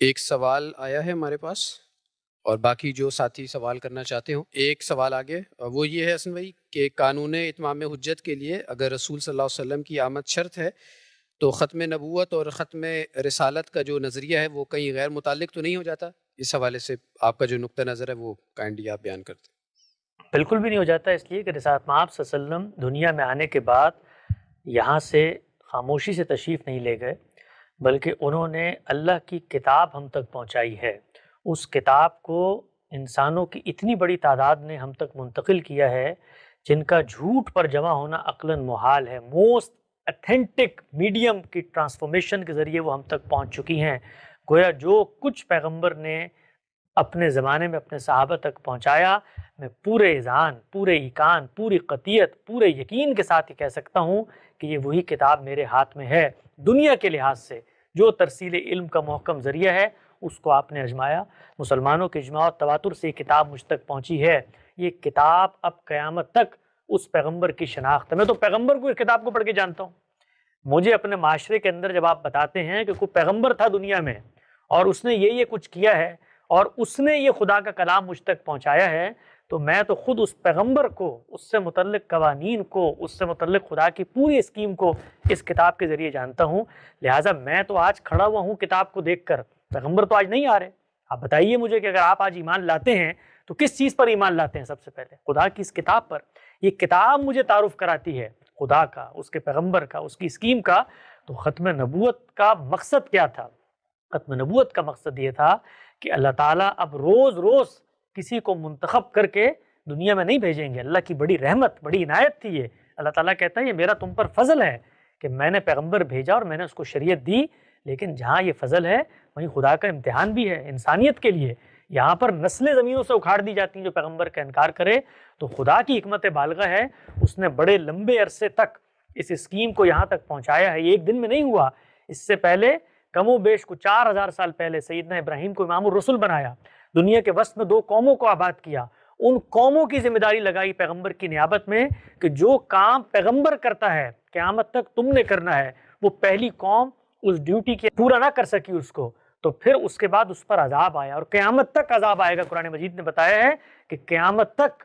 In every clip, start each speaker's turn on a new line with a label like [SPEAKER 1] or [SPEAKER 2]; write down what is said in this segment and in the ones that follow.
[SPEAKER 1] ایک سوال آیا ہے ہمارے پاس، اور باقی جو ساتھی سوال کرنا چاہتے ہوں ایک سوال آگے، وہ یہ ہے حسن بھائی کہ قانون اتمام حجت کے لیے اگر رسول صلی اللہ علیہ وسلم کی آمد شرط ہے تو ختم نبوت اور ختم رسالت کا جو نظریہ ہے وہ کہیں غیر متعلق تو نہیں ہو جاتا؟ اس حوالے سے آپ کا جو نقطہ نظر ہے وہ کائنڈلی آپ بیان کرتے ہیں۔
[SPEAKER 2] بالکل بھی نہیں ہو جاتا، اس لیے کہ رسالت مآب صلی اللہ علیہ وسلم دنیا میں آنے کے بعد یہاں سے خاموشی سے تشریف نہیں لے گئے، بلکہ انہوں نے اللہ کی کتاب ہم تک پہنچائی ہے۔ اس کتاب کو انسانوں کی اتنی بڑی تعداد نے ہم تک منتقل کیا ہے جن کا جھوٹ پر جمع ہونا عقلاً محال ہے۔ موسٹ اتھینٹک میڈیم کی ٹرانسفارمیشن کے ذریعے وہ ہم تک پہنچ چکی ہیں۔ گویا جو کچھ پیغمبر نے اپنے زمانے میں اپنے صحابہ تک پہنچایا، میں پورے اذعان، پورے ایقان، پوری قطعیت، پورے یقین کے ساتھ یہ کہہ سکتا ہوں کہ یہ وہی کتاب میرے ہاتھ میں ہے۔ دنیا کے لحاظ سے جو ترسیل علم کا محکم ذریعہ ہے اس کو آپ نے اجمایا، مسلمانوں کے اجماع و تواتر سے یہ کتاب مجھ تک پہنچی ہے۔ یہ کتاب اب قیامت تک اس پیغمبر کی شناخت ہے۔ میں تو پیغمبر کو اس کتاب کو پڑھ کے جانتا ہوں۔ مجھے اپنے معاشرے کے اندر جب آپ بتاتے ہیں کہ کوئی پیغمبر تھا دنیا میں اور اس نے یہ کچھ کیا ہے اور اس نے یہ خدا کا کلام مجھ تک پہنچایا ہے، تو میں تو خود اس پیغمبر کو، اس سے متعلق قوانین کو، اس سے متعلق خدا کی پوری اسکیم کو اس کتاب کے ذریعے جانتا ہوں۔ لہٰذا میں تو آج کھڑا ہوا ہوں کتاب کو دیکھ کر، پیغمبر تو آج نہیں آ رہے۔ آپ بتائیے مجھے کہ اگر آپ آج ایمان لاتے ہیں تو کس چیز پر ایمان لاتے ہیں؟ سب سے پہلے خدا کی اس کتاب پر۔ یہ کتاب مجھے تعارف کراتی ہے خدا کا، اس کے پیغمبر کا، اس کی اسکیم کا۔ تو ختم نبوت کا مقصد کیا تھا؟ ختم نبوت کا مقصد یہ تھا کہ اللہ تعالیٰ اب روز روز کسی کو منتخب کر کے دنیا میں نہیں بھیجیں گے۔ اللہ کی بڑی رحمت، بڑی عنایت تھی یہ۔ اللہ تعالیٰ کہتا ہے یہ میرا تم پر فضل ہے کہ میں نے پیغمبر بھیجا اور میں نے اس کو شریعت دی، لیکن جہاں یہ فضل ہے وہیں خدا کا امتحان بھی ہے انسانیت کے لیے۔ یہاں پر نسلیں زمینوں سے اکھاڑ دی جاتی ہیں جو پیغمبر کا انکار کرے، تو خدا کی حکمت بالغہ ہے، اس نے بڑے لمبے عرصے تک اس اسکیم کو یہاں تک پہنچایا ہے۔ یہ ایک دن میں نہیں ہوا، اس سے پہلے کم و بیش کو 4000 سال پہلے سیدنا ابراہیم کو امام الرسل بنایا، دنیا کے وسط میں 2 قوموں کو آباد کیا، ان قوموں کی ذمہ داری لگائی پیغمبر کی نیابت میں کہ جو کام پیغمبر کرتا ہے قیامت تک تم نے کرنا ہے۔ وہ پہلی قوم اس ڈیوٹی کے پورا نہ کر سکی اس کو، تو پھر اس کے بعد اس پر عذاب آیا، اور قیامت تک عذاب آئے گا۔ قرآن مجید نے بتایا ہے کہ قیامت تک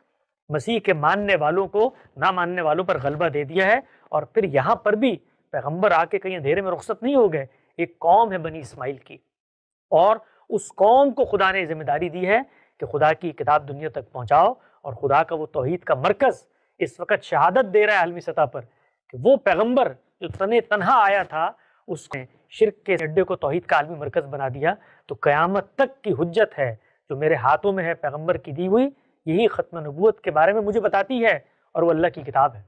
[SPEAKER 2] مسیح کے ماننے والوں کو نہ ماننے والوں پر غلبہ دے دیا ہے۔ اور پھر یہاں پر بھی پیغمبر آ کے کہیں اندھیرے میں رخصت نہیں ہو گئے۔ ایک قوم ہے بنی اسماعیل کی، اور اس قوم کو خدا نے ذمہ داری دی ہے کہ خدا کی کتاب دنیا تک پہنچاؤ، اور خدا کا وہ توحید کا مرکز اس وقت شہادت دے رہا ہے عالمی سطح پر کہ وہ پیغمبر جو تنہا آیا تھا اس نے شرک کے اڈے کو توحید کا عالمی مرکز بنا دیا۔ تو قیامت تک کی حجت ہے جو میرے ہاتھوں میں ہے پیغمبر کی دی ہوئی، یہی ختم نبوت کے بارے میں مجھے بتاتی ہے، اور وہ اللہ کی کتاب ہے۔